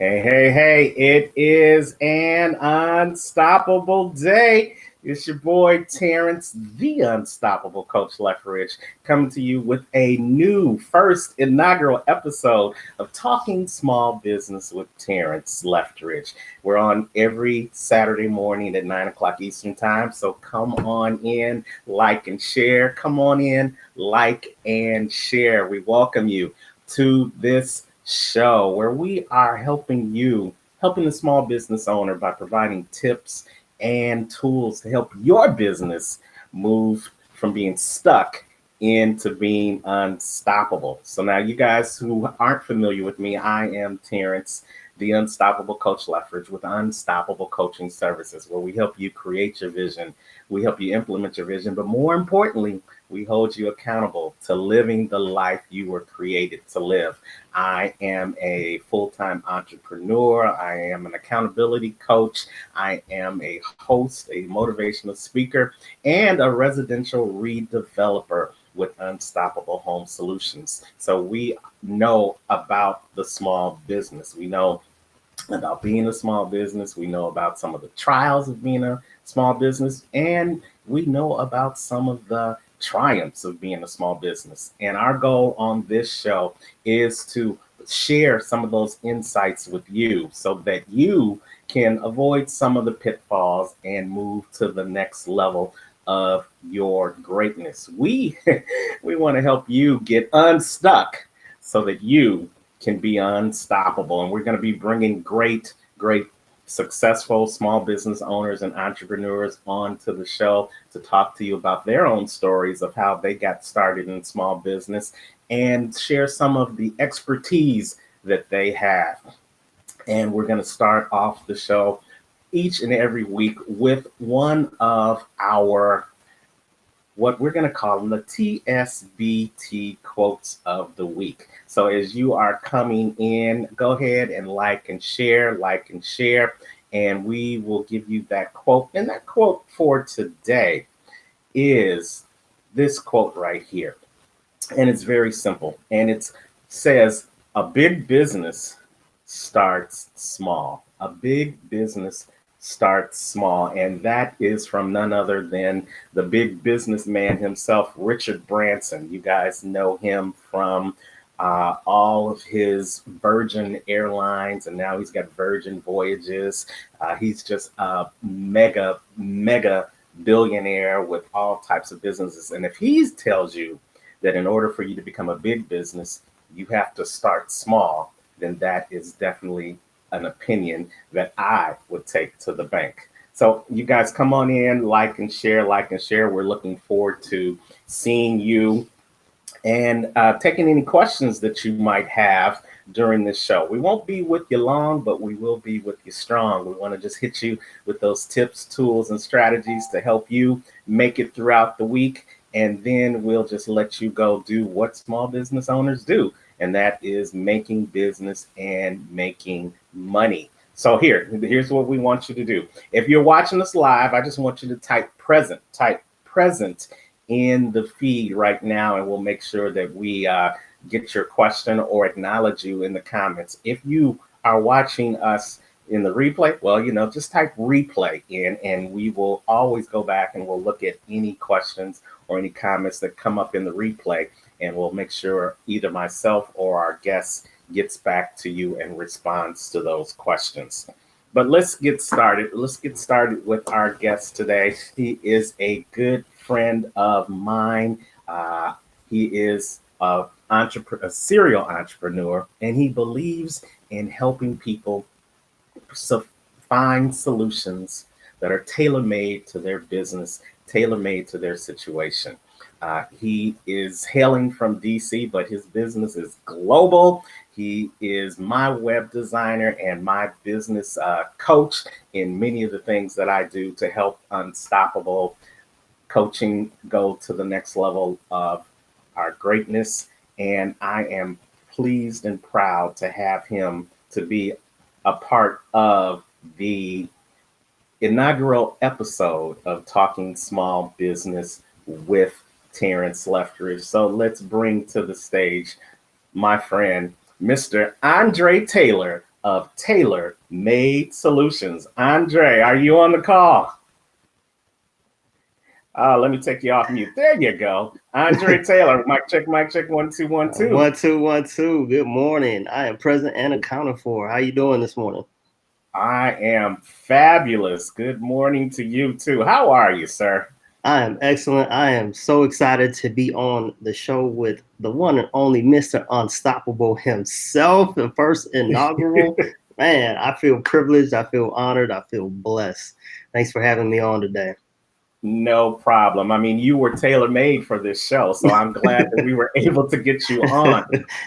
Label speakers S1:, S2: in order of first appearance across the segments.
S1: Hey, it is an unstoppable day. It's your boy Terrance, the unstoppable Coach Leftridge, coming to you with a new first inaugural episode of Talking Small Business with Terrance Leftridge. We're on every Saturday morning at 9 o'clock Eastern Time, so come on in, like and share. Come on in, like and share. We welcome you to this show where we are helping the small business owner by providing tips and tools to help your business move from being stuck into being unstoppable. So now you guys who aren't familiar with me, I am Terrance, the Unstoppable Coach Leftridge with Unstoppable Coaching Services, where we help you create your vision, we help you implement your vision, but more importantly, we hold you accountable to living the life you were created to live. I am a full-time entrepreneur. I am an accountability coach. I am a host, a motivational speaker, and a residential redeveloper with Unstoppable Home Solutions. So we know about the small business. We know about being a small business. We know about some of the trials of being a small business, and we know about some of the triumphs of being a small business. And our goal on this show is to share some of those insights with you so that you can avoid some of the pitfalls and move to the next level of your greatness. We we want to help you get unstuck so that you can be unstoppable. And we're going to be bringing great successful small business owners and entrepreneurs onto the show to talk to you about their own stories of how they got started in small business and share some of the expertise that they have. And we're going to start off the show each and every week with one of our, what we're going to call them, the TSBT quotes of the week. So as you are coming in, go ahead and like and share, and we will give you that quote. And that quote for today is this quote right here. And it's very simple. And it says, a big business starts small. A big business starts small. And that is from none other than the big businessman himself, Richard Branson. You guys know him from all of his Virgin Airlines, and now he's got Virgin Voyages. He's just a mega billionaire with all types of businesses. And if he tells you that in order for you to become a big business, you have to start small, then that is definitely an opinion that I would take to the bank. So you guys come on in, like and share. We're looking forward to seeing you and taking any questions that you might have during this show. We won't be with you long, but we will be with you strong. We want to just hit you with those tips, tools, and strategies to help you make it throughout the week. And then we'll just let you go do what small business owners do, and that is making business and making money. So here's what we want you to do. If you're watching us live, I just want you to type present in the feed right now, and we'll make sure that we get your question or acknowledge you in the comments. If you are watching us in the replay, well, just type replay in, and we will always go back and we'll look at any questions or any comments that come up in the replay, and we'll make sure either myself or our guest gets back to you and responds to those questions. But let's get started. Let's get started with our guest today. He is a good friend of mine. He is a serial entrepreneur, and he believes in helping people find solutions that are tailor-made to their business, tailor-made to their situation. He is hailing from DC, but his business is global. He is my web designer and my business coach in many of the things that I do to help Unstoppable Coaching go to the next level of our greatness. And I am pleased and proud to have him to be a part of the inaugural episode of Talking Small Business with Terrance Leftridge. So let's bring to the stage my friend, Mr. Andre Taylor of tailor-made solutions. Andre, are you on the call? Let me take you off mute. There you go. Andre Taylor, mic check, 1, 2, 1, 2.
S2: 1, 2, 1, 2. Good morning. I am present and accounted for. How you doing this morning?
S1: I am fabulous. Good morning to you too. How are you, sir?
S2: I am excellent. I am so excited to be on the show with the one and only Mr. Unstoppable himself, the first inaugural. Man, I feel privileged. I feel honored. I feel blessed. Thanks for having me on today.
S1: No problem. I mean, you were tailor-made for this show, so I'm glad that we were able to get you on.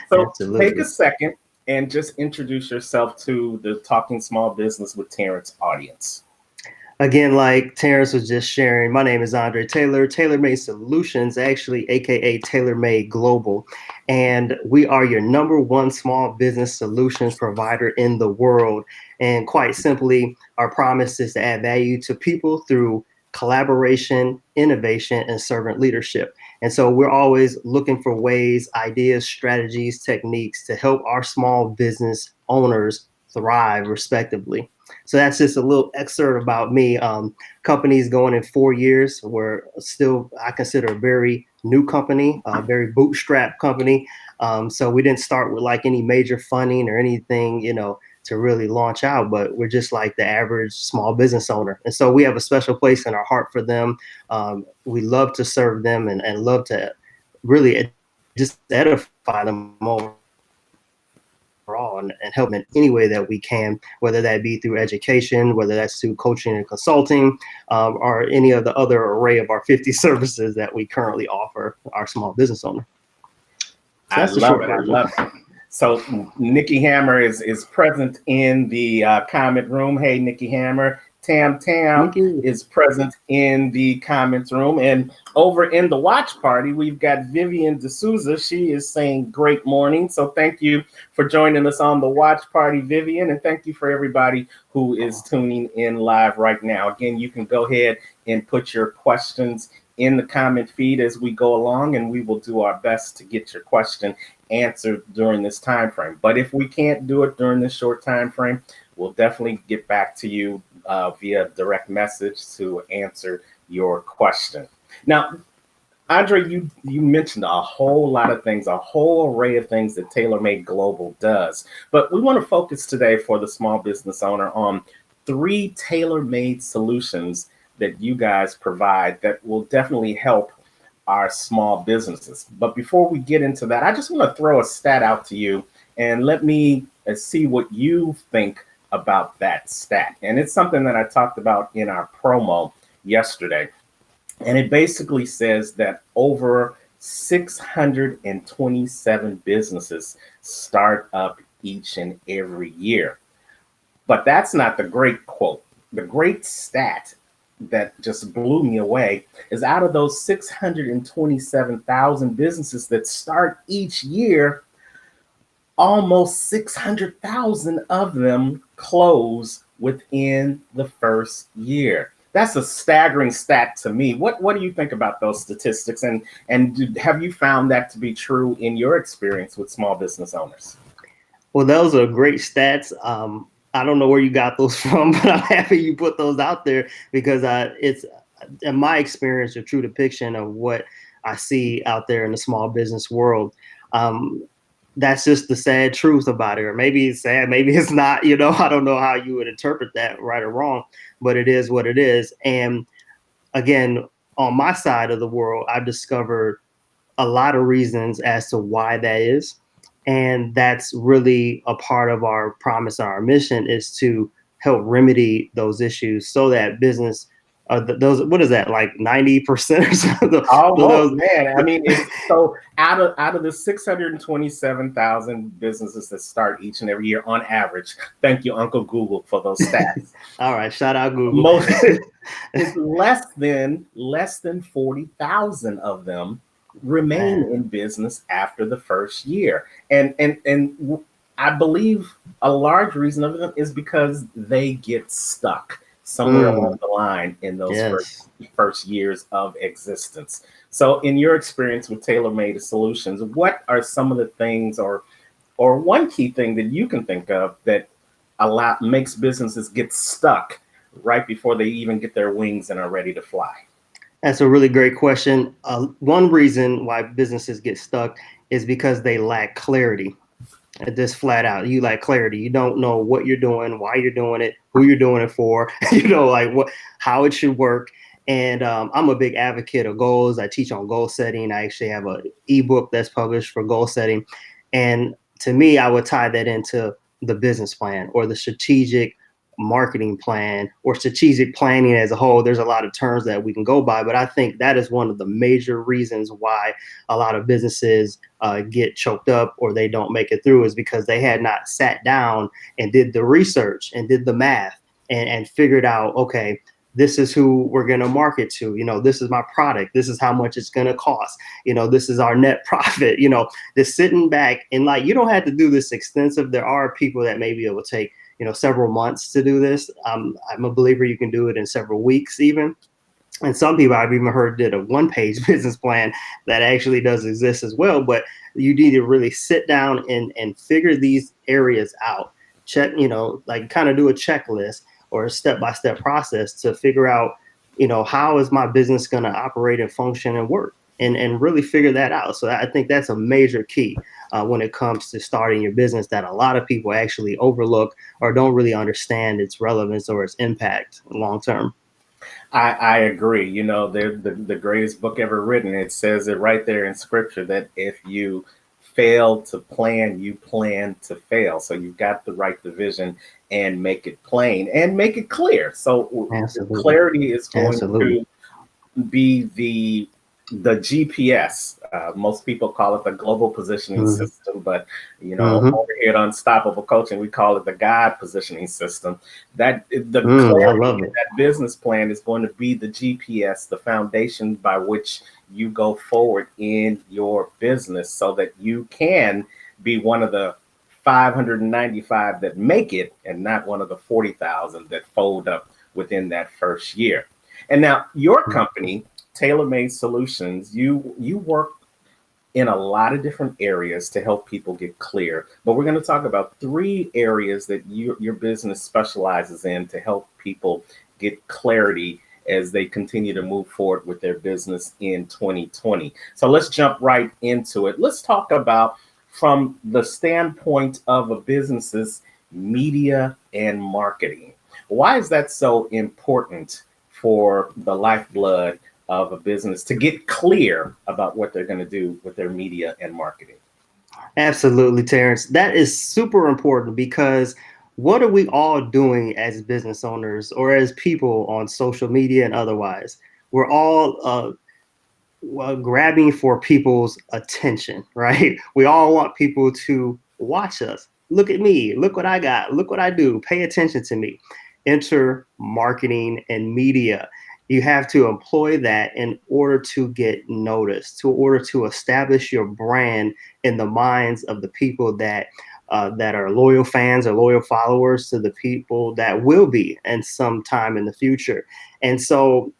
S1: So
S2: Absolutely.
S1: take a second and just introduce yourself to the Talking Small Business with Terrance audience.
S2: Again, like Terrance was just sharing, my name is Andre Taylor, TaylorMade Solutions, actually, AKA TaylorMade Global. And we are your #1 small business solutions provider in the world. And quite simply, our promise is to add value to people through collaboration, innovation, and servant leadership. And so we're always looking for ways, ideas, strategies, techniques to help our small business owners thrive respectively. So that's just a little excerpt about me. Companies going in 4 years. We're still, I consider, a very new company, a very bootstrap company. So we didn't start with like any major funding or anything, to really launch out, but we're just like the average small business owner. And so we have a special place in our heart for them. We love to serve them and love to really just edify them overall and help them in any way that we can, whether that be through education, whether that's through coaching and consulting, or any of the other array of our 50 services that we currently offer our small business owner.
S1: So I love it. I love it. So Nikki Hammer is present in the comment room. Hey, Nikki Hammer. Tam
S2: Nikki
S1: is present in the comments room. And over in the watch party, we've got Vivian D'Souza. She is saying great morning. So thank you for joining us on the watch party, Vivian. And thank you for everybody who is tuning in live right now. Again, you can go ahead and put your questions in the comment feed as we go along, and we will do our best to get your question answered during this time frame. But if we can't do it during this short time frame, we'll definitely get back to you via direct message to answer your question. Now, Andre, you mentioned a whole lot of things, a whole array of things that TaylorMade Global does. But we want to focus today for the small business owner on 3 tailor-made solutions that you guys provide that will definitely help our small businesses. But before we get into that, I just want to throw a stat out to you and let me see what you think about that stat. And it's something that I talked about in our promo yesterday. And it basically says that over 627 businesses start up each and every year. But that's not the great quote. The great stat that just blew me away is out of those 627,000 businesses that start each year, almost 600,000 of them close within the first year. That's a staggering stat to me. What do you think about those statistics? And have you found that to be true in your experience with small business owners?
S2: Well, those are great stats. I don't know where you got those from, but I'm happy you put those out there because it's, in my experience, a true depiction of what I see out there in the small business world. That's just the sad truth about it. Or maybe it's sad, maybe it's not, I don't know how you would interpret that, right or wrong, but it is what it is. And again, on my side of the world, I've discovered a lot of reasons as to why that is. And that's really a part of our promise and our mission is to help remedy those issues so that business, those, what is that, like 90% or something?
S1: Almost, man. I mean, it's so out of the 627,000 businesses that start each and every year on average. Thank you, Uncle Google, for those stats.
S2: All right, shout out Google.
S1: It's less than 40,000 of them remain in business after the first year. And I believe a large reason of them is because they get stuck somewhere along the line in those first years of existence. So in your experience with TaylorMade Solutions, what are some of the things or one key thing that you can think of that makes businesses get stuck right before they even get their wings and are ready to fly?
S2: That's a really great question. One reason why businesses get stuck is because they lack clarity. Just flat out, you lack clarity. You don't know what you're doing, why you're doing it, who you're doing it for. Like how it should work. And I'm a big advocate of goals. I teach on goal setting. I actually have an ebook that's published for goal setting. And to me, I would tie that into the business plan or the strategic marketing plan or strategic planning as a whole. There's a lot of terms that we can go by, but I think that is one of the major reasons why a lot of businesses get choked up or they don't make it through, is because they had not sat down and did the research and did the math and figured out, okay, this is who we're going to market to. This is my product. This is how much it's going to cost. This is our net profit. Just sitting back and like, you don't have to do this extensive. There are people that maybe it will take, several months to do this. I'm a believer you can do it in several weeks even. And some people I've even heard did a one-page business plan that actually does exist as well. But you need to really sit down and figure these areas out. Check, like kind of do a checklist or a step-by-step process to figure out, how is my business going to operate and function and work, and really figure that out. So I think that's a major key when it comes to starting your business that a lot of people actually overlook or don't really understand its relevance or its impact long term.
S1: I agree. They're the greatest book ever written. It says it right there in scripture that if you fail to plan, you plan to fail. So you've got to write the vision and make it plain and make it clear. So
S2: Absolutely.
S1: clarity is going
S2: Absolutely.
S1: to be the GPS. Most people call it the global positioning system, but over here at Unstoppable Coaching, we call it the God positioning system. That the clarity in that business plan is going to be the GPS, the foundation by which you go forward in your business, so that you can be one of the 595 that make it, and not one of the 40,000 that fold up within that first year. And now your company, Tailor-Made Solutions, you work in a lot of different areas to help people get clear. But we're going to talk about 3 areas that your business specializes in to help people get clarity as they continue to move forward with their business in 2020. So let's jump right into it. Let's talk about, from the standpoint of a business's media and marketing. Why is that so important for the lifeblood of a business to get clear about what they're going to do with their media and marketing?
S2: Absolutely, Terrance. That is super important, because what are we all doing as business owners or as people on social media and otherwise? We're all grabbing for people's attention, right? We all want people to watch us. Look at me. Look what I got. Look what I do. Pay attention to me. Enter marketing and media. You have to employ that in order to get noticed, to order to establish your brand in the minds of the people that are loyal fans or loyal followers to the people that will be in some time in the future. And so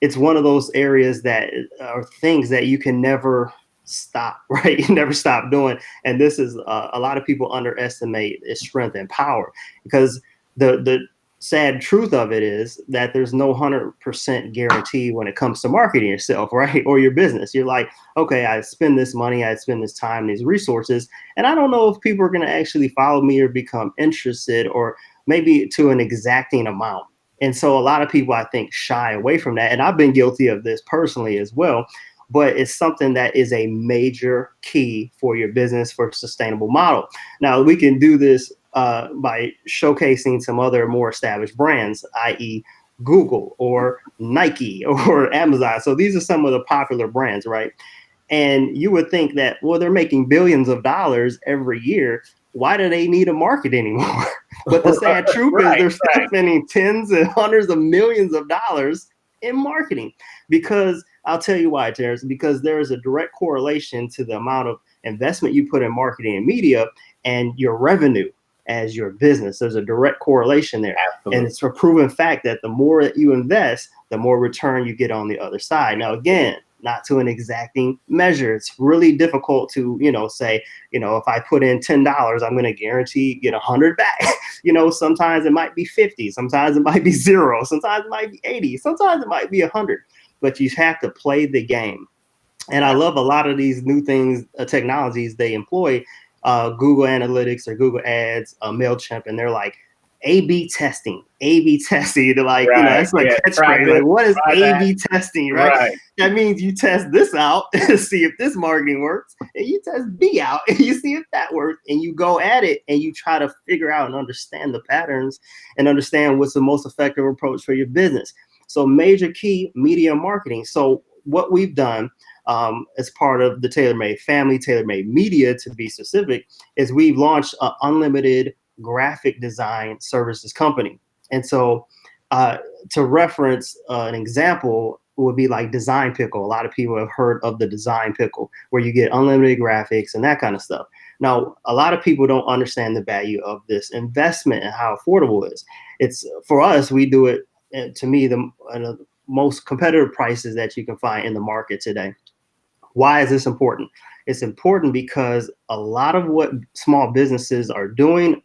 S2: it's one of those areas that are things that you can never stop, right? You never stop doing. And this is a lot of people underestimate its strength and power, because the sad truth of it is that there's no 100% guarantee when it comes to marketing yourself, right? Or your business. You're like, okay, I spend this money, I spend this time, these resources, and I don't know if people are going to actually follow me or become interested, or maybe to an exacting amount. And so a lot of people, I think, shy away from that. And I've been guilty of this personally as well. But it's something that is a major key for your business, for a sustainable model. Now, we can do this by showcasing some other more established brands, i.e. Google or Nike or Amazon. So these are some of the popular brands, right? And you would think that, well, they're making billions of dollars every year. Why do they need a market anymore? But the sad truth is they're still spending tens and hundreds of millions of dollars in marketing. Because I'll tell you why, Terrance, because there is a direct correlation to the amount of investment you put in marketing and media and your revenue as your business. There's a direct correlation there. Absolutely. And it's a proven fact that the more that you invest, the more return you get on the other side. Now, again, not to an exacting measure. It's really difficult to, say, if I put in $10, I'm going to guarantee get 100 back. Sometimes it might be 50, sometimes it might be 0, sometimes it might be 80, sometimes it might be 100, but you have to play the game. And I love a lot of these new things, technologies they employ, Google Analytics or Google Ads, MailChimp, and they're like, A/B testing, A/B testing. They're like,
S1: Right.
S2: that's like
S1: Yeah. Try
S2: catchphrase.
S1: this,
S2: Like, what is
S1: try that.
S2: A/B testing, right?
S1: Right.
S2: That means you test this out and see if this marketing works, and you test B out and you see if that works, and you go at it and you try to figure out and understand the patterns and understand what's the most effective approach for your business. So major key, media marketing. So what we've done, as part of the TaylorMade family, TaylorMade Media to be specific, is we've launched an unlimited graphic design services company. And so to reference an example would be like Design Pickle. A lot of people have heard of the Design Pickle, where you get unlimited graphics and that kind of stuff. Now, a lot of people don't understand the value of this investment and how affordable it is. It's, for us, we do it, to me, the most competitive prices that you can find in the market today. Why is this important? It's important because a lot of what small businesses are doing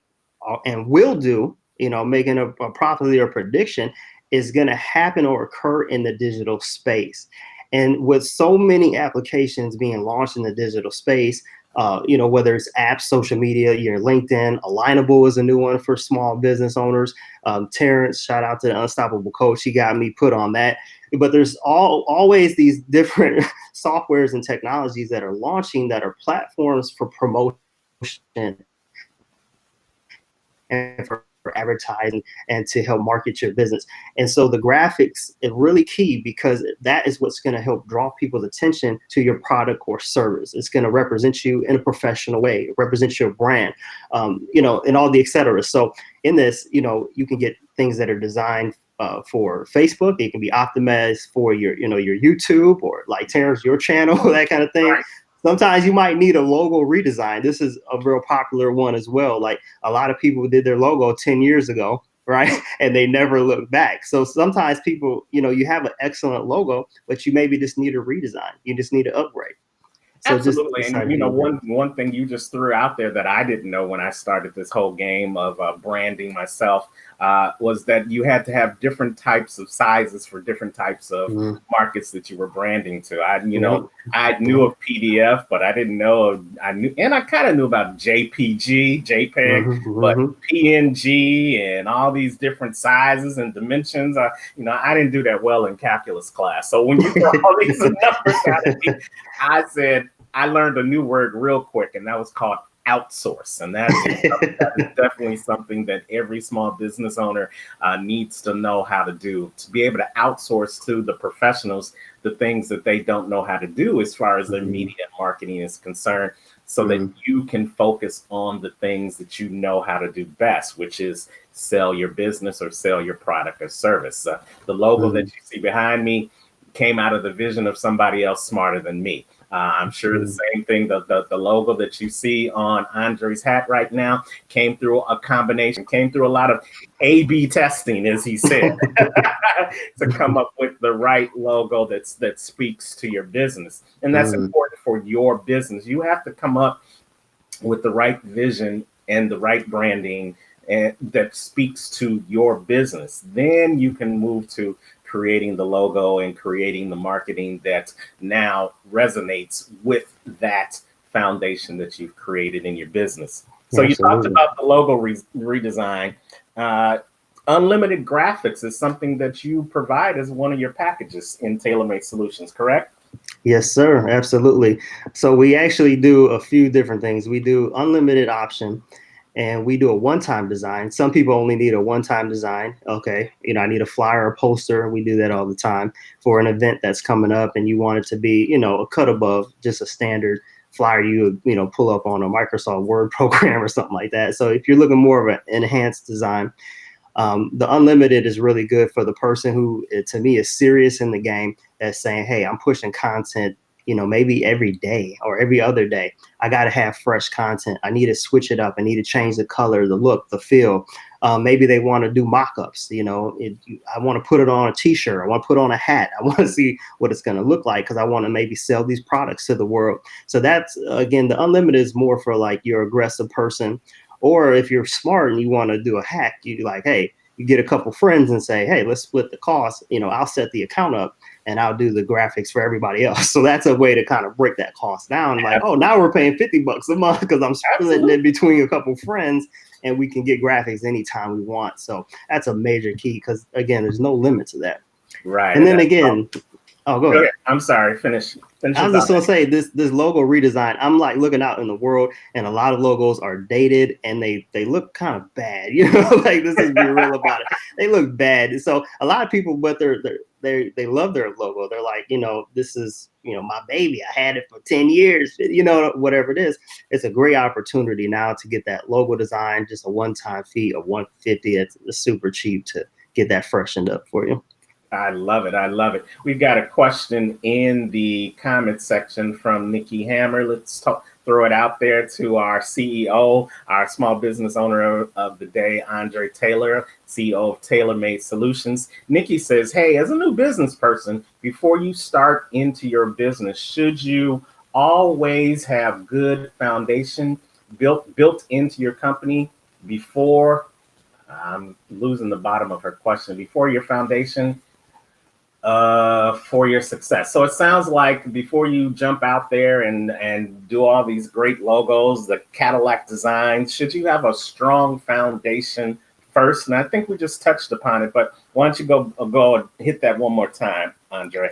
S2: and will do, making a probability or prediction, is going to happen or occur in the digital space. And with so many applications being launched in the digital space, whether it's apps, social media, your LinkedIn, Alignable is a new one for small business owners. Terrance, shout out to the Unstoppable Coach. He got me put on that. But there's always these different softwares and technologies that are launching that are platforms for promotion and for advertising and to help market your business. And so the graphics is really key, because that is what's going to help draw people's attention to your product or service. It's going to represent you in a professional way, represent your brand, and all the et cetera. So in this, you can get things that are designed for Facebook. It can be optimized for your YouTube, or like Terrance, your channel, that kind of thing.
S1: Right.
S2: Sometimes you might need a logo redesign. This is a real popular one as well. Like, a lot of people did their logo 10 years ago, right? And they never look back. So sometimes people, you have an excellent logo, but you maybe just need a redesign. You just need to upgrade. So just
S1: Absolutely.
S2: decide
S1: And
S2: to do that.
S1: one thing you just threw out there that I didn't know when I started this whole game of branding myself was that you had to have different types of sizes for different types of
S2: Mhm.
S1: markets that you were branding to. I
S2: Yep.
S1: knew of PDF, but I didn't know and I kind of knew about JPG, JPEG,
S2: Mhm.
S1: but
S2: Mhm.
S1: PNG and all these different sizes and dimensions. I didn't do that well in calculus class. So when you throw all these numbers out at me, I said, I learned a new word real quick, and that was called outsource. And that is definitely something that every small business owner needs to know how to do, to be able to outsource to the professionals the things that they don't know how to do as far as their media and marketing is concerned, so that you can focus on the things that you know how to do best, which is sell your business or sell your product or service. The logo that you see behind me came out of the vision of somebody else smarter than me. I'm sure the same thing, the logo that you see on Andre's hat right now came through a lot of A/B testing, as he said, to come up with the right logo that speaks to your business. And that's important for your business. You have to come up with the right vision and the right branding and that speaks to your business. Then you can move to creating the logo and creating the marketing that now resonates with that foundation that you've created in your business. So you talked
S2: Absolutely.
S1: about the logo redesign. Unlimited graphics is something that you provide as one of your packages in TaylorMade Solutions, correct?
S2: Yes, sir. Absolutely. So we actually do a few different things. We do unlimited option, and we do a one-time design. Some people only need a one-time design. Okay, I need a flyer or poster. We do that all the time for an event that's coming up, and you want it to be, a cut above just a standard flyer you would, pull up on a Microsoft Word program or something like that. So if you're looking more of an enhanced design, the unlimited is really good for the person who, to me, is serious in the game, that's saying, hey, I'm pushing content, maybe every day or every other day. I got to have fresh content. I need to switch it up. I need to change the color, the look, the feel. Maybe they want to do mock-ups. I want to put it on a t-shirt. I want to put on a hat. I want to see what it's going to look like because I want to maybe sell these products to the world. So that's, again, the unlimited is more for like your aggressive person. Or if you're smart and you want to do a hack, you like, hey, you get a couple friends and say, hey, let's split the cost. I'll set the account up and I'll do the graphics for everybody else. So that's a way to kind of break that cost down. Like, oh, now we're paying $50 a month because I'm splitting it between a couple friends and we can get graphics anytime we want. So that's a major key because, again, there's no limit to that.
S1: Right.
S2: And then again, go ahead.
S1: I'm sorry. Finish.
S2: I was just gonna say this logo redesign. I'm like looking out in the world, and a lot of logos are dated, and they look kind of bad. Like this is be real about it. They look bad. So a lot of people, but they love their logo. They're like, this is my baby. I had it for 10 years. Whatever it is. It's a great opportunity now to get that logo design. Just a one-time fee of $150. It's super cheap to get that freshened up for you.
S1: I love it. I love it. We've got a question in the comment section from Nikki Hammer. Let's throw it out there to our CEO, our small business owner of the day, Andre Taylor, CEO of Tailor Made Solutions. Nikki says, hey, as a new business person, before you start into your business, should you always have good foundation built into your company before, I'm losing the bottom of her question, before your foundation for your success? So it sounds like before you jump out there and do all these great logos, the Cadillac design, should you have a strong foundation first? And I think we just touched upon it, but why don't you go and hit that one more time, Andre?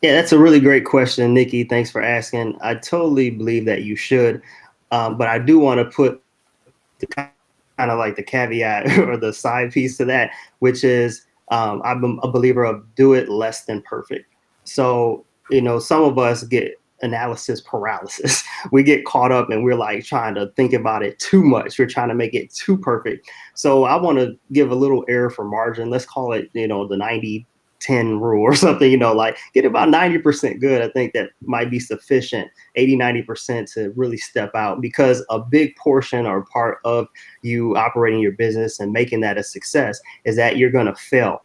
S2: Yeah, that's a really great question, Nikki. Thanks for asking. I totally believe that you should, but I do want to put the kind of like the caveat or the side piece to that, which is I'm a believer of do it less than perfect. So, some of us get analysis paralysis. We get caught up and we're like trying to think about it too much. We're trying to make it too perfect. So I want to give a little error for margin. Let's call it, the 90-10 rule or something, like get about 90% good. I think that might be sufficient, 80-90% to really step out, because a big portion or part of you operating your business and making that a success is that you're going to fail.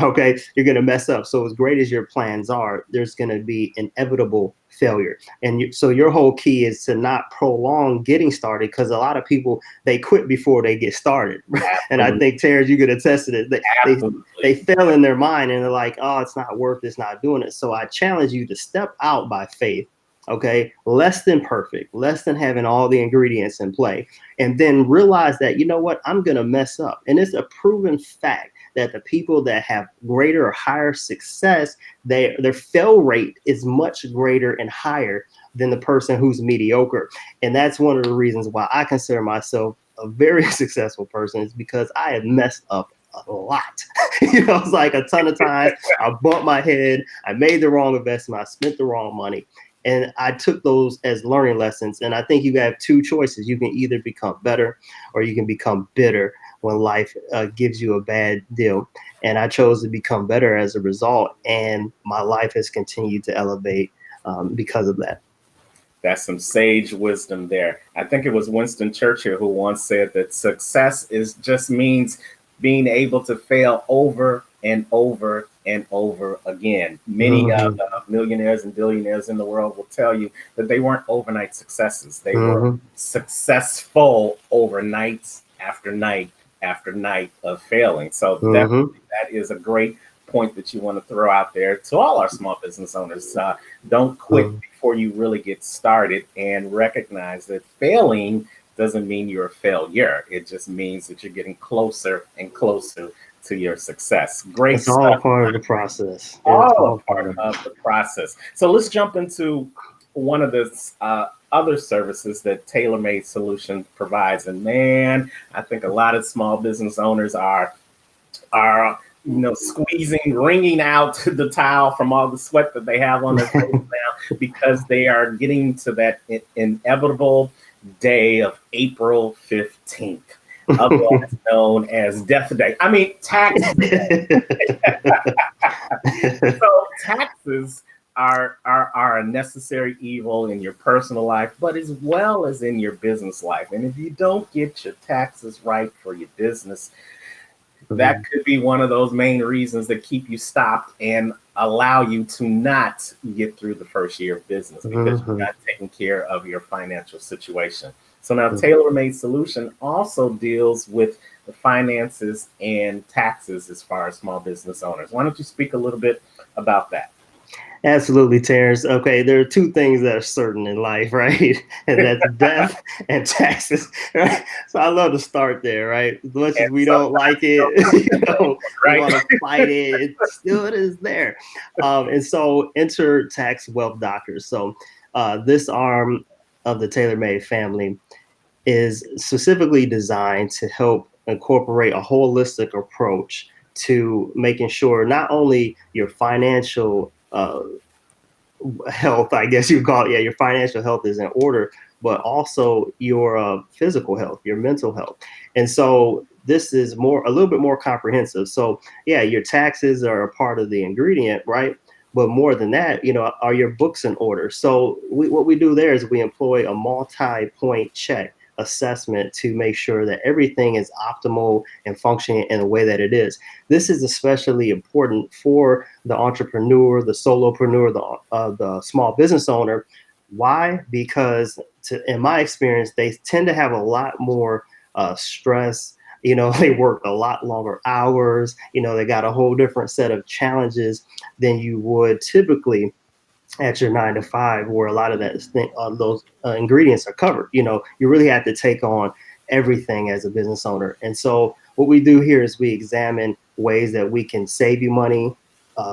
S2: Okay, you're going to mess up. So as great as your plans are, there's going to be inevitable failure. And so your whole key is to not prolong getting started, because a lot of people, they quit before they get started. And I think, Terrance, you could attest to it. They fail in their mind and they're like, oh, it's not worth it, it's not doing it. So I challenge you to step out by faith. Okay, less than perfect, less than having all the ingredients in play, and then realize that, what, I'm going to mess up. And it's a proven fact that the people that have greater or higher success, their fail rate is much greater and higher than the person who's mediocre. And that's one of the reasons why I consider myself a very successful person, is because I have messed up a lot. It's like a ton of times I bumped my head, I made the wrong investment, I spent the wrong money. And I took those as learning lessons. And I think you have two choices. You can either become better or you can become bitter when life gives you a bad deal. And I chose to become better as a result. And my life has continued to elevate because of that.
S1: That's some sage wisdom there. I think it was Winston Churchill who once said that success just means being able to fail over and over and over again. Many of the millionaires and billionaires in the world will tell you that they weren't overnight successes. They were successful over nights after night after night of failing. So definitely that is a great point that you want to throw out there to all our small business owners. Don't quit before you really get started, and recognize that failing doesn't mean you're a failure. It just means that you're getting closer and closer to your success. Great
S2: It's
S1: stuff.
S2: all part of the process.
S1: All part of the process. So let's jump into one of the other services that Tailor Made Solutions provides. And man, I think a lot of small business owners are squeezing, wringing out the towel from all the sweat that they have on their face now, because they are getting to that inevitable day of April 15th. Otherwise known as Death Day. I mean, tax day. So taxes are a necessary evil in your personal life, but as well as in your business life. And if you don't get your taxes right for your business, that
S2: Mhm.
S1: could be one of those main reasons that keep you stopped and allow you to not get through the first year of business because you're
S2: Mhm.
S1: not taking care of your financial situation. So now
S2: Mhm.
S1: tailor-made solution also deals with the finances and taxes as far as small business owners. Why don't you speak a little bit about that?
S2: Absolutely, Terrence. Okay, there are two things that are certain in life, right? And that's death and taxes, right? So I love to start there, right? As much
S1: And
S2: as we don't like
S1: sometimes you
S2: it,
S1: don't want to
S2: we
S1: right?
S2: want to fight it, it still is there. And so enter tax wealth doctors. So this arm of the TaylorMade family is specifically designed to help incorporate a holistic approach to making sure not only your financial health, I guess you call it, yeah, your financial health is in order, but also your physical health, your mental health. And so this is a little bit more comprehensive. So yeah, your taxes are a part of the ingredient, right? But more than that, are your books in order? So what we do there is we employ a multi-point check assessment to make sure that everything is optimal and functioning in the way that it is. This is especially important for the entrepreneur, the solopreneur, the small business owner. Why? Because in my experience, they tend to have a lot more stress. They work a lot longer hours. They got a whole different set of challenges than you would typically at your 9 to 5, where a lot of those ingredients are covered. You really have to take on everything as a business owner. And so what we do here is we examine ways that we can save you money,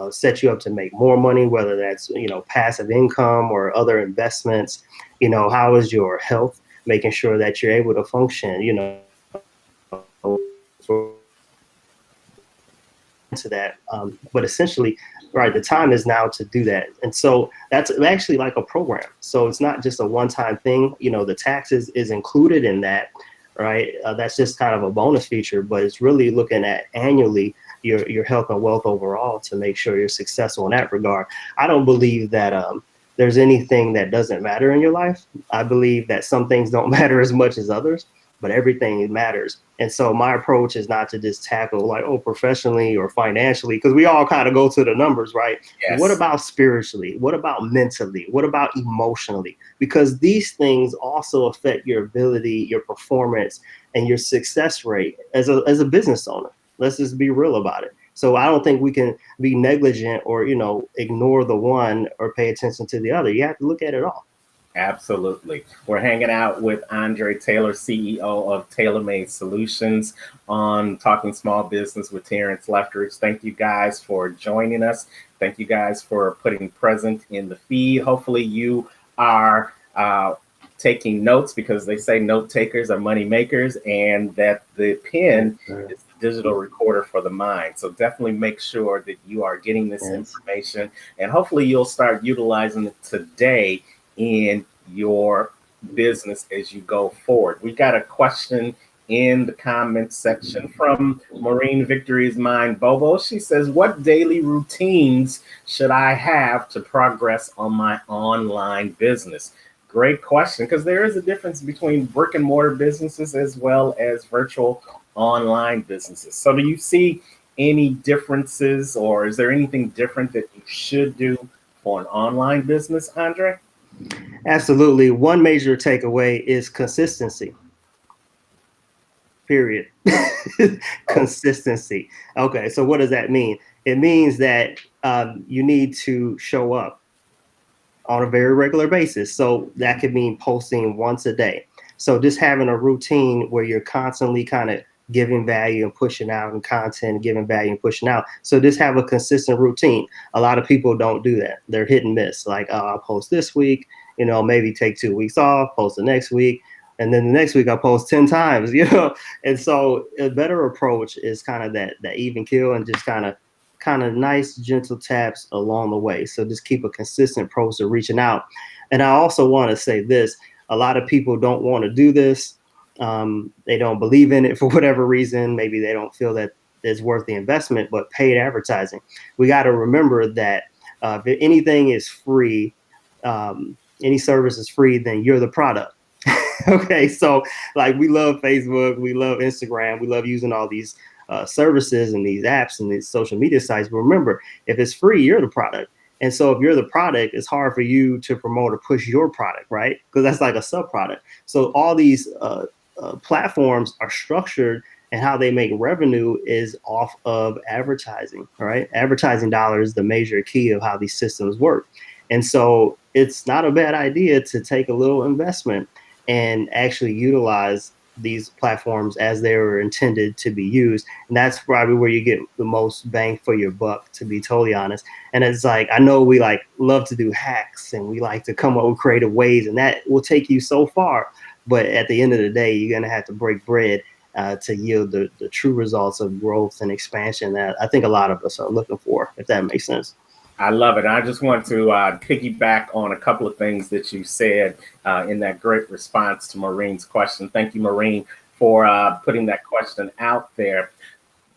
S2: set you up to make more money, whether that's passive income or other investments. How is your health, making sure that you're able to function. Into that. But essentially, right, the time is now to do that. And so that's actually like a program. So it's not just a one-time thing. The taxes is included in that, right? That's just kind of a bonus feature, but it's really looking at annually your health and wealth overall to make sure you're successful in that regard. I don't believe that there's anything that doesn't matter in your life. I believe that some things don't matter as much as others, but everything matters. And so my approach is not to just tackle like, oh, professionally or financially, because we all kind of go to the numbers, right? What
S1: Yes,
S2: about spiritually? What about mentally? What about emotionally? Because these things also affect your ability, your performance, and your success rate as a business owner. Let's just be real about it. So I don't think we can be negligent or, ignore the one or pay attention to the other. You have to look at it all.
S1: absolutely. We're hanging out with Andre Taylor, CEO of TaylorMade Solutions, on Talking Small Business with Terrance Leftridge. Thank you guys for joining us. Thank you guys for putting present in the feed. Hopefully, you are taking notes because they say note takers are money makers, and that the pen
S2: Yes.
S1: is the digital recorder for the mind. So definitely make sure that you are getting this
S2: Yes.
S1: information, and hopefully, you'll start utilizing it today in your business as you go forward. We got a question in the comments section from Maureen Victory's Mind Bobo. She says, what daily routines should I have to progress on my online business? Great question, because there is a difference between brick and mortar businesses as well as virtual online businesses. So, do you see any differences, or is there anything different that you should do for an online business, Andre?
S2: Absolutely. One major takeaway is consistency. Period.
S1: Oh,
S2: Consistency. Okay, so what does that mean? It means that you need to show up on a very regular basis. So that could mean posting once a day. So just having a routine where you're constantly kind of giving value and pushing out and content, giving value and pushing out. So just have a consistent routine. A lot of people don't do that. They're hit and miss. Like, oh, I'll post this week, maybe take 2 weeks off, post the next week. And then the next week I'll post 10 times, And so a better approach is kind of that even kill and just kind of nice, gentle taps along the way. So just keep a consistent approach to reaching out. And I also want to say this: a lot of people don't want to do this. They don't believe in it for whatever reason. Maybe they don't feel that it's worth the investment. But paid advertising, we got to remember that If anything is free, any service is free, then you're the product. Okay, so like we love Facebook, we love Instagram, we love using all these services and these apps and these social media sites. But remember, if it's free, you're the product. And so if you're the product, it's hard for you to promote or push your product, right? Because that's like a sub product. So all these platforms are structured, and how they make revenue is off of advertising, right? Advertising dollars is the major key of how these systems work. And so it's not a bad idea to take a little investment and actually utilize these platforms as they were intended to be used. And that's probably where you get the most bang for your buck, to be totally honest. And it's like, I know we like love to do hacks and we like to come up with creative ways, and that will take you so far. But at the end of the day, you're going to have to break bread to yield the true results of growth and expansion that I think a lot of us are looking for, if that makes sense.
S1: I love it. I just want to piggyback on a couple of things that you said in that great response to Maureen's question. Thank you, Maureen, for putting that question out there.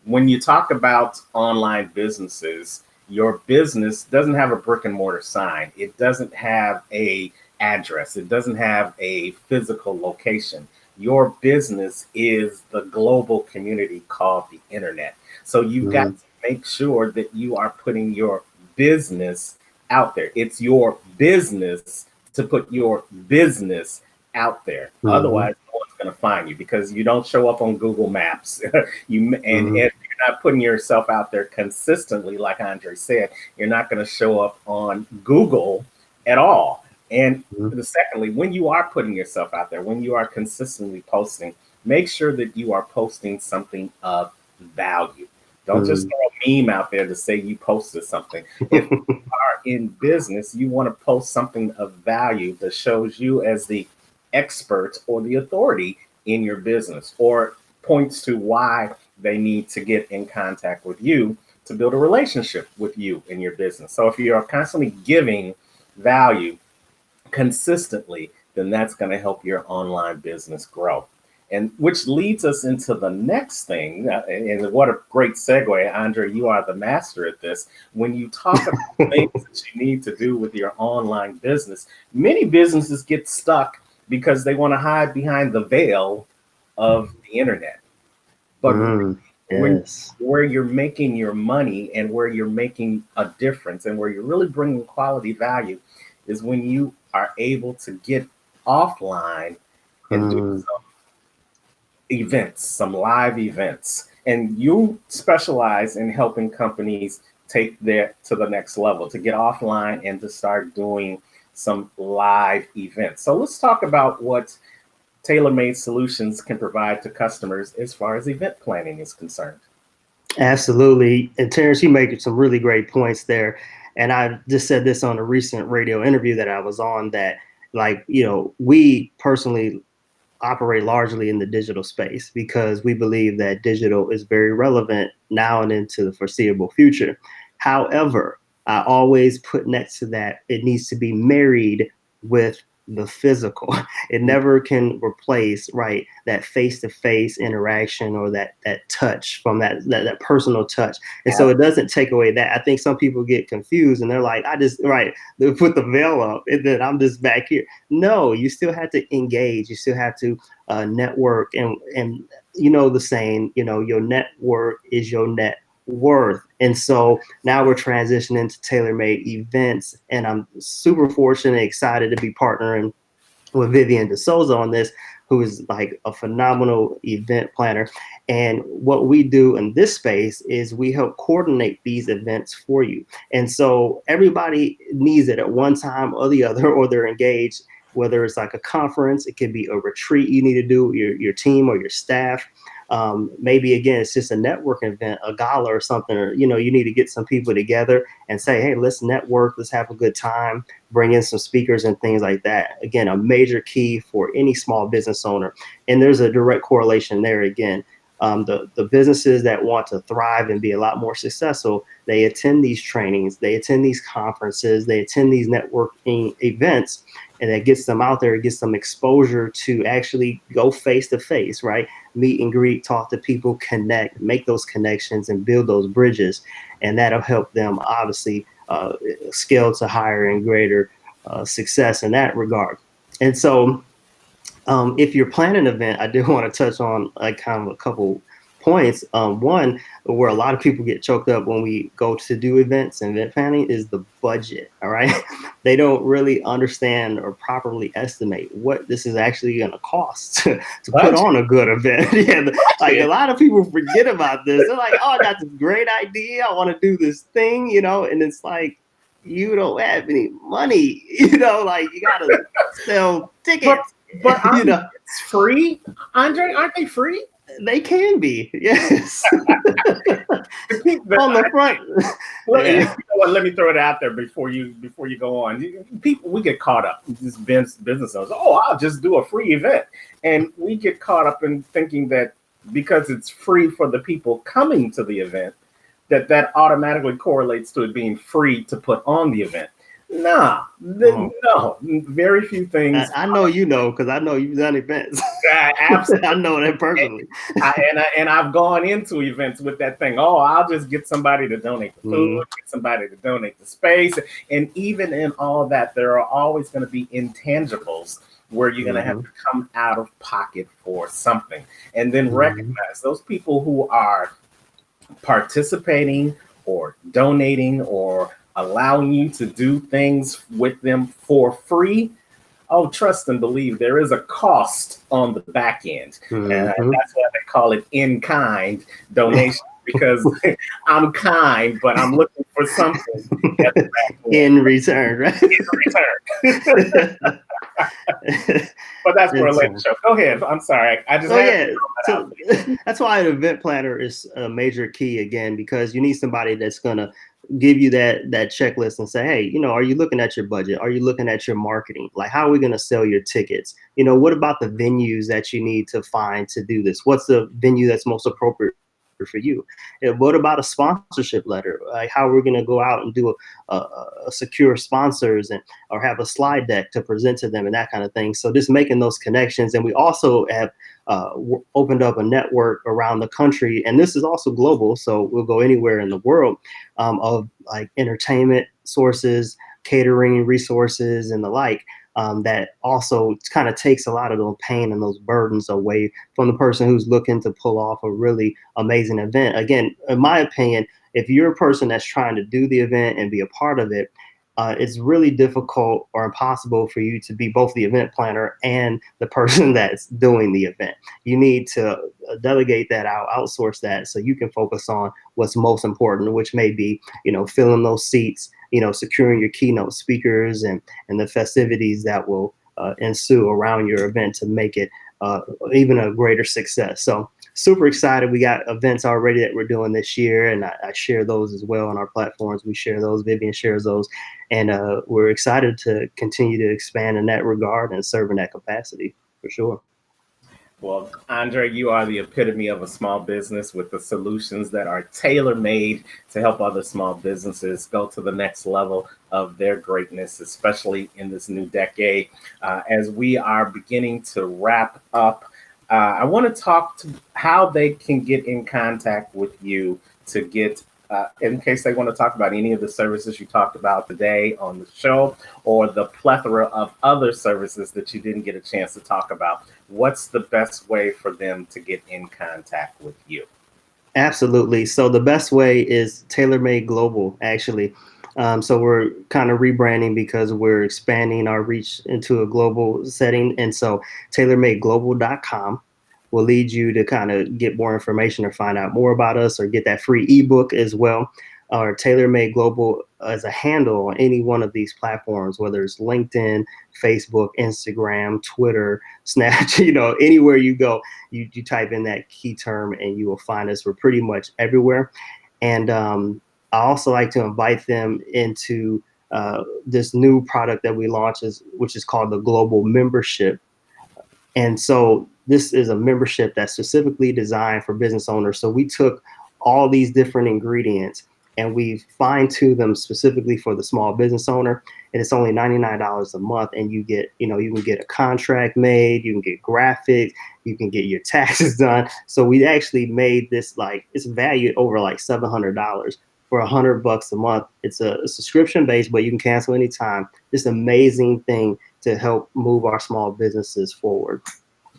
S1: When you talk about online businesses, your business doesn't have a brick and mortar sign. It doesn't have a address. It doesn't have a physical location. Your business is the global community called the internet. So you've got to make sure that you are putting your business out there. It's your business to put your business out there. Otherwise, no one's going to find you because you don't show up on Google Maps. And if you're not putting yourself out there consistently, like Andre said, you're not going to show up on Google at all. And secondly, when you are putting yourself out there, when you are consistently posting, make sure that you are posting something of value. Don't just throw a meme out there to say you posted something. If you are in business, you want to post something of value that shows you as the expert or the authority in your business, or points to why they need to get in contact with you to build a relationship with you in your business. So if you are constantly giving value consistently, then that's going to help your online business grow. And which leads us into the next thing. And what a great segue, Andra, you are the master at this. When you talk about things that you need to do with your online business, many businesses get stuck because they want to hide behind the veil of the internet. But where you're making your money and where you're making a difference and where you're really bringing quality value is when you are able to get offline and do some events, some live events. And you specialize in helping companies take that to the next level, to get offline and to start doing some live events. So let's talk about what tailor-made solutions can provide to customers as far as event planning is concerned.
S2: Absolutely. And Terrance, you make some really great points there. And I just said this on a recent radio interview that I was on, that like, we personally operate largely in the digital space because we believe that digital is very relevant now and into the foreseeable future. However, I always put next to that, it needs to be married with the physical. It never can replace, right, that face-to-face interaction or that touch from that personal touch. And so it doesn't take away that. I think some people get confused and they're like, they put the veil up and then I'm just back here. No, you still have to engage. You still have to network, and the saying, your network is your net worth. And so now we're transitioning to tailor-made events, and I'm super fortunate and excited to be partnering with Vivian DeSouza on this, who is like a phenomenal event planner. And what we do in this space is we help coordinate these events for you. And so everybody needs it at one time or the other, or they're engaged, whether it's like a conference, it could be a retreat you need to do with your team or your staff. Maybe again, it's just a networking event, a gala or something, or you need to get some people together and say, hey, let's network, let's have a good time, bring in some speakers and things like that. Again, a major key for any small business owner. And there's a direct correlation there again. The businesses that want to thrive and be a lot more successful, they attend these trainings, they attend these conferences, they attend these networking events, and that gets them out there, it gets them exposure to actually go face to face, right? Meet and greet, talk to people, connect, make those connections and build those bridges. And that'll help them obviously scale to higher and greater success in that regard. And so if you're planning an event, I do want to touch on like kind of a couple points. One, where a lot of people get choked up when we go to do events and event planning is the budget. All right. They don't really understand or properly estimate what this is actually going to cost to put on a good event. Yeah, like a lot of people forget about this. They're like, oh, I got this great idea. I want to do this thing, you know, and it's like, you don't have any money, you know, like you got to sell tickets.
S1: But it's free, Andre. Aren't they free?
S2: They can be, yes. On the front.
S1: Well, you know what, let me throw it out there before you go on. People, we get caught up. This business owners. Oh, I'll just do a free event, and we get caught up in thinking that because it's free for the people coming to the event, that automatically correlates to it being free to put on the event. No, very few things.
S2: I know you know because I know you've done events. Absolutely, I know that personally.
S1: And I've gone into events with that thing. Oh, I'll just get somebody to donate the food, get somebody to donate the space, and even in all that, there are always going to be intangibles where you're going to have to come out of pocket for something, and then recognize those people who are participating or donating or allowing you to do things with them for free. Oh, trust and believe there is a cost on the back end. And that's why they call it in-kind donation, because I'm kind, but I'm looking for something at the back end.
S2: In return, right?
S1: In return. But that's for a later show. Go ahead. I'm sorry. I just
S2: that's why an event planner is a major key again, because you need somebody that's gonna give you that checklist and say, hey, you know, are you looking at your budget? Are you looking at your marketing? Like, how are we going to sell your tickets? You know, what about the venues that you need to find to do this? What's the venue that's most appropriate for you? And what about a sponsorship letter? Like, how we're going to go out and do a secure sponsors or have a slide deck to present to them and that kind of thing. So just making those connections. And we also have opened up a network around the country, and this is also global, so we'll go anywhere in the world, of like entertainment sources, catering resources, and the like, that also kind of takes a lot of the pain and those burdens away from the person who's looking to pull off a really amazing event. Again, in my opinion, if you're a person that's trying to do the event and be a part of it, it's really difficult or impossible for you to be both the event planner and the person that's doing the event. You need to delegate that out, outsource that, so you can focus on what's most important, which may be, you know, filling those seats, you know, securing your keynote speakers and the festivities that will ensue around your event to make it even a greater success. So super excited. We got events already that we're doing this year, and I share those as well on our platforms. We share those, Vivian shares those, and we're excited to continue to expand in that regard and serve in that capacity for sure.
S1: Well, Andre, you are the epitome of a small business with the solutions that are tailor-made to help other small businesses go to the next level of their greatness, especially in this new decade. As we are beginning to wrap up, I want to talk to how they can get in contact with you to get, in case they want to talk about any of the services you talked about today on the show, or the plethora of other services that you didn't get a chance to talk about. What's the best way for them to get in contact with you?
S2: Absolutely. So the best way is TaylorMade Global, actually. So we're kind of rebranding because we're expanding our reach into a global setting. And so tailormadeglobal.com will lead you to kind of get more information or find out more about us or get that free ebook as well. Or TaylorMade Global as a handle on any one of these platforms, whether it's LinkedIn, Facebook, Instagram, Twitter, Snapchat, you know, anywhere you go, you type in that key term and you will find us. We're pretty much everywhere. And I also like to invite them into this new product that we launched, which is called the Global Membership. And so this is a membership that's specifically designed for business owners. So we took all these different ingredients and we fine-tuned them specifically for the small business owner. And it's only $99 a month. And you get, you know, you can get a contract made, you can get graphics, you can get your taxes done. So we actually made this, like, it's valued over like $700 for $100 a month. It's a subscription based, but you can cancel anytime. Just amazing thing to help move our small businesses forward.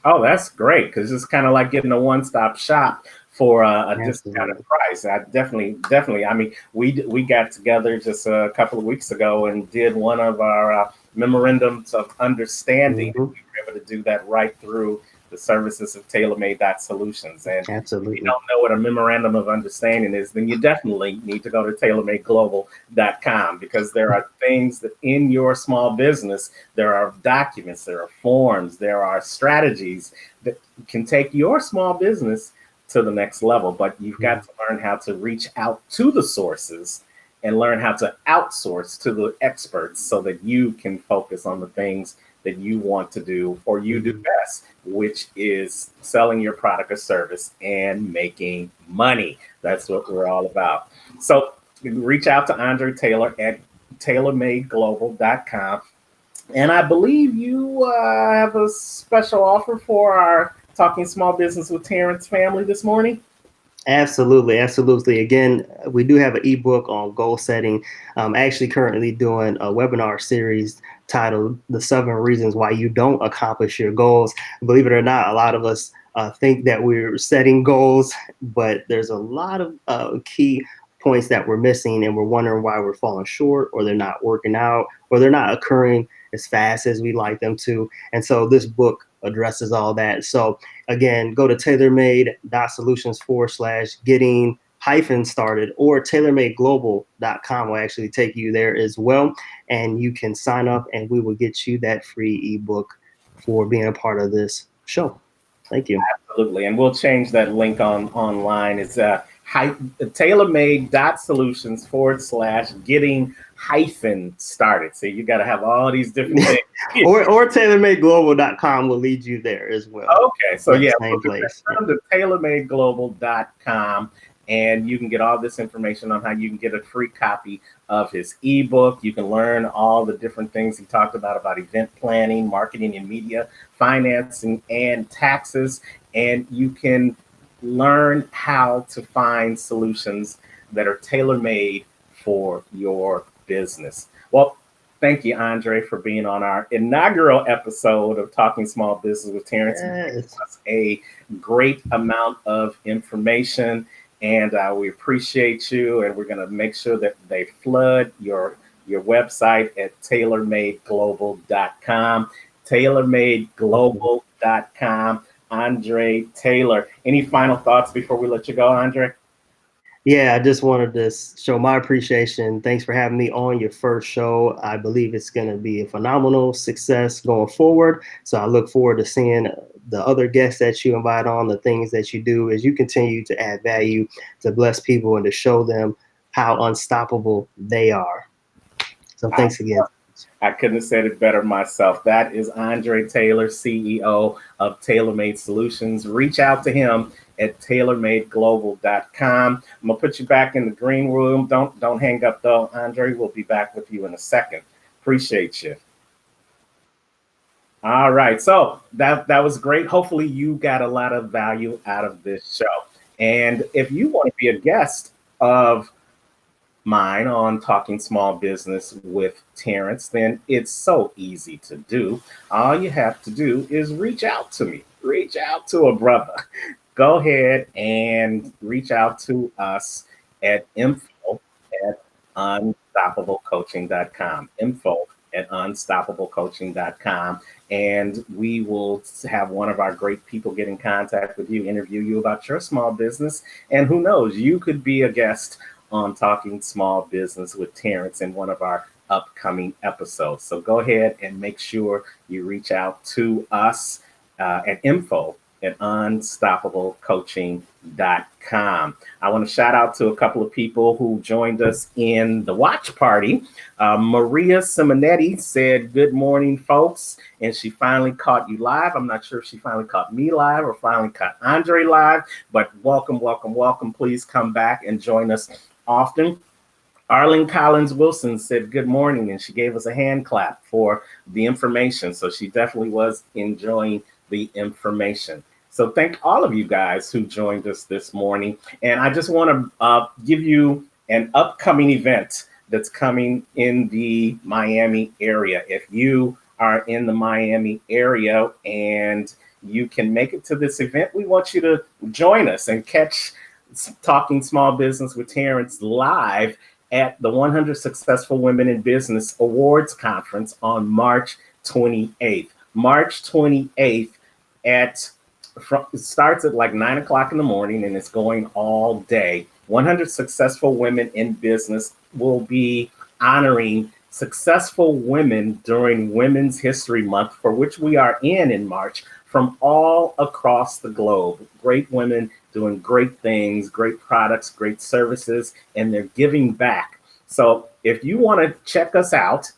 S1: Oh, that's great, because it's kind of like getting a one-stop shop for a discounted
S2: Absolutely.
S1: price. I definitely. I mean, we got together just a couple of weeks ago and did one of our memorandums of understanding.
S2: Hmm.
S1: We were able to do that right through the services of TaylorMade Solutions. And if you
S2: Absolutely.
S1: don't know what a memorandum of understanding is, then you definitely need to go to TaylorMadeGlobal.com, because there are things that in your small business, there are documents, there are forms, there are strategies that can take your small business to the next level. But you've got to learn how to reach out to the sources and learn how to outsource to the experts so that you can focus on the things that you want to do or you do best, which is selling your product or service and making money. That's what we're all about. So reach out to Andre Taylor at TaylorMadeGlobal.com. And I believe you have a special offer for our Talking Small Business with Terrance family this morning.
S2: Absolutely, absolutely. Again, we do have an ebook on goal setting. I'm actually currently doing a webinar series titled "The 7 Reasons Why You Don't Accomplish Your Goals." Believe it or not, a lot of us think that we're setting goals, but there's a lot of key points that we're missing, and we're wondering why we're falling short, or they're not working out, or they're not occurring as fast as we like them to. And so this book addresses all that. So again, go to tailormade.solutions/getting hyphen started, or tailormadeglobal.com will actually take you there as well. And you can sign up and we will get you that free ebook for being a part of this show. Thank you.
S1: Absolutely. And we'll change that link on online. It's tailormade.solutions/getting hyphen started. So you got to have all these different things.
S2: or tailormadeglobal.com will lead you there as well.
S1: Okay, so
S2: That
S1: yeah,
S2: same place.
S1: come to tailormadeglobal.com and you can get all this information on how you can get a free copy of his ebook. You can learn all the different things he talked about event planning, marketing and media, financing, and taxes. And you can learn how to find solutions that are tailor made for your business. Well, thank you, Andre, for being on our inaugural episode of Talking Small Business with Terrance.
S2: Yes.
S1: Us a great amount of information, and we appreciate you. And we're going to make sure that they flood your website at tailormadeglobal.com. Tailormadeglobal.com. Andre Taylor. Any final thoughts before we let you go, Andre?
S2: Yeah, I just wanted to show my appreciation. Thanks for having me on your first show. I believe it's going to be a phenomenal success going forward. So I look forward to seeing the other guests that you invite on, the things that you do as you continue to add value to bless people and to show them how unstoppable they are. So thanks again.
S1: I couldn't have said it better myself. That is Andre Taylor, CEO of TaylorMade Solutions. Reach out to him at tailormadeglobal.com. I'm gonna put you back in the green room. Don't hang up though, Andre. We'll be back with you in a second. Appreciate you. All right, so that was great. Hopefully, you got a lot of value out of this show. And if you want to be a guest of mine on Talking Small Business with Terrance, then it's so easy to do. All you have to do is reach out to me. Reach out to a brother. Go ahead and reach out to us at info@unstoppablecoaching.com. Info@unstoppablecoaching.com. And we will have one of our great people get in contact with you, interview you about your small business. And who knows, you could be a guest on Talking Small Business with Terrance in one of our upcoming episodes. So go ahead and make sure you reach out to us at info@unstoppablecoaching.com. I want to shout out to a couple of people who joined us in the watch party. Maria Simonetti said, "Good morning, folks." And she finally caught you live. I'm not sure if she finally caught me live or finally caught Andre live, but welcome, welcome, welcome. Please come back and join us often. Arlene Collins Wilson said good morning, and she gave us a hand clap for the information. So she definitely was enjoying the information. So thank all of you guys who joined us this morning. And I just want to give you an upcoming event that's coming in the Miami area. If you are in the Miami area and you can make it to this event, we want you to join us and catch Talking Small Business with Terrance live at the 100 Successful Women in Business Awards Conference on March 28th. March 28th it starts at like 9 o'clock in the morning and it's going all day. 100 Successful Women in Business will be honoring successful women during Women's History Month, for which we are in March, from all across the globe. Great women doing great things, great products, great services, and they're giving back. So if you want to check out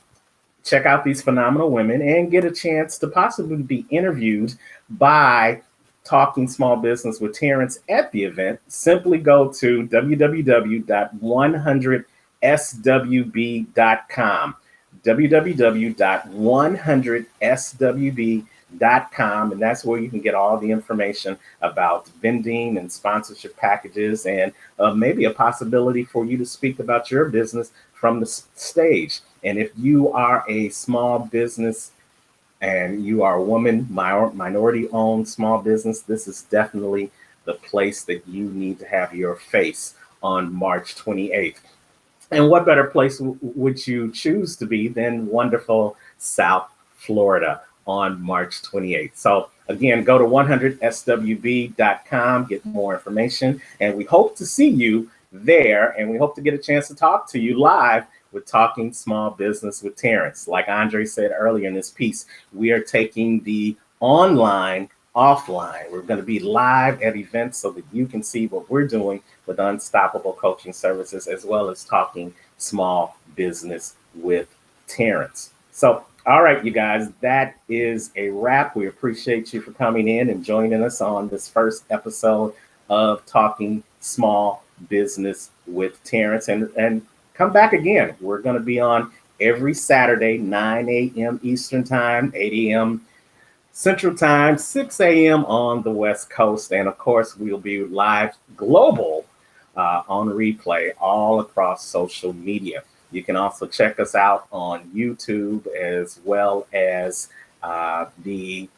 S1: these phenomenal women and get a chance to possibly be interviewed by Talking Small Business with Terrance at the event, simply go to www.100swb.com. www.100swb.com, and that's where you can get all the information about vending and sponsorship packages, and maybe a possibility for you to speak about your business from the stage. And if you are a small business and you are a woman, minority owned small business, this is definitely the place that you need to have your face on March 28th. And what better place would you choose to be than wonderful South Florida on March 28th? So again, go to 100swb.com, get more information, and we hope to see you there, and we hope to get a chance to talk to you live with Talking Small Business with Terrance. Like Andre said earlier in this piece, we are taking the online offline. We're going to be live at events so that you can see what we're doing with Unstoppable Coaching Services, as well as Talking Small Business with Terrance. So, all right, you guys, that is a wrap. We appreciate you for coming in and joining us on this first episode of Talking Small Business with Terrance. And come back again. We're going to be on every Saturday, 9 a.m. Eastern Time, 8 a.m. Central Time, 6 a.m. on the West Coast. And of course, we'll be live global on replay all across social media. You can also check us out on YouTube, as well as the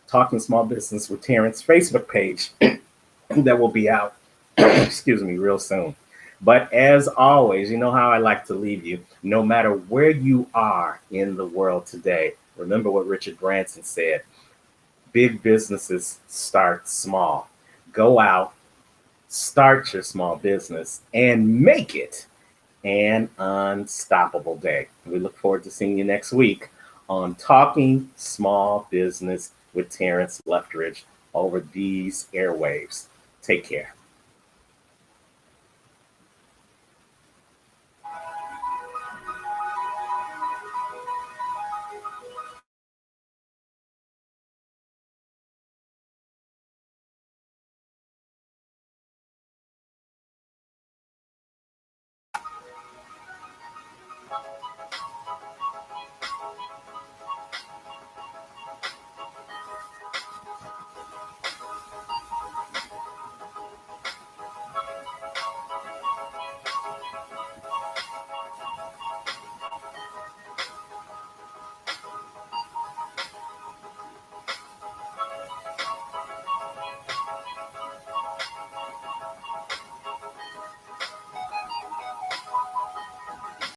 S1: Talking Small Business with Terrance Facebook page that will be out, excuse me, real soon. But as always, you know how I like to leave you. No matter where you are in the world today, remember what Richard Branson said: big businesses start small. Go out, start your small business, and make it an unstoppable day. We look forward to seeing you next week on Talking Small Business with Terrance Leftridge over these airwaves. Take care.